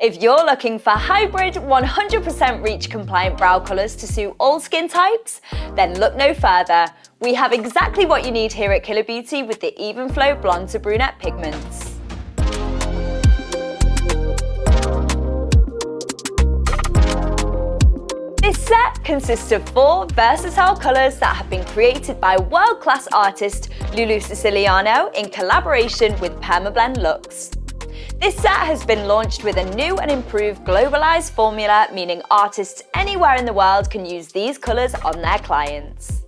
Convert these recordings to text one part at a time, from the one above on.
If you're looking for hybrid 100% reach compliant brow colours to suit all skin types, then look no further. We have exactly what you need here at Killer Beauty with the Evenflo Blonde to Brunette Pigments. This set consists of 4 versatile colours that have been created by world-class artist Lulu Siciliano in collaboration with Perma Blend LUXE. This set has been launched with a new and improved globalized formula, meaning artists anywhere in the world can use these colours on their clients.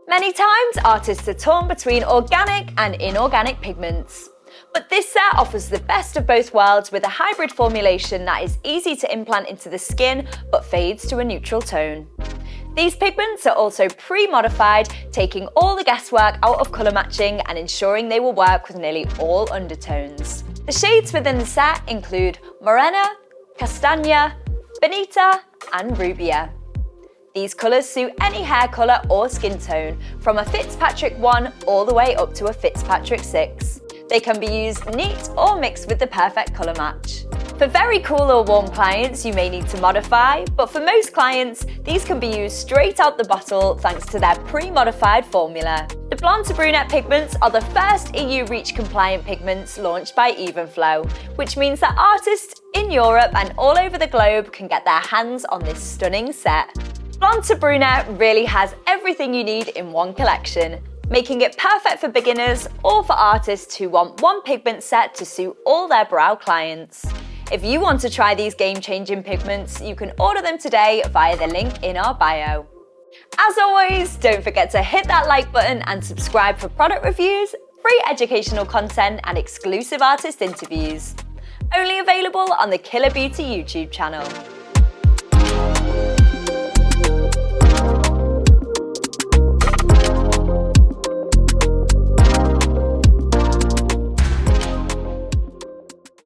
Many times, artists are torn between organic and inorganic pigments. But this set offers the best of both worlds with a hybrid formulation that is easy to implant into the skin but fades to a neutral tone. These pigments are also pre-modified, taking all the guesswork out of colour matching and ensuring they will work with nearly all undertones. The shades within the set include Morena, Castagna, Bonita and Rubia. These colours suit any hair colour or skin tone, from a Fitzpatrick 1 all the way up to a Fitzpatrick 6. They can be used neat or mixed with the perfect colour match. For very cool or warm clients, you may need to modify, but for most clients, these can be used straight out the bottle thanks to their pre-modified formula. The Blonde to Brunette pigments are the first EU REACH compliant pigments launched by Evenflo, which means that artists in Europe and all over the globe can get their hands on this stunning set. Blonde to Brunette really has everything you need in one collection, making it perfect for beginners or for artists who want one pigment set to suit all their brow clients. If you want to try these game-changing pigments, you can order them today via the link in our bio. As always, don't forget to hit that like button and subscribe for product reviews, free educational content and exclusive artist interviews. Only available on the Killer Beauty YouTube channel.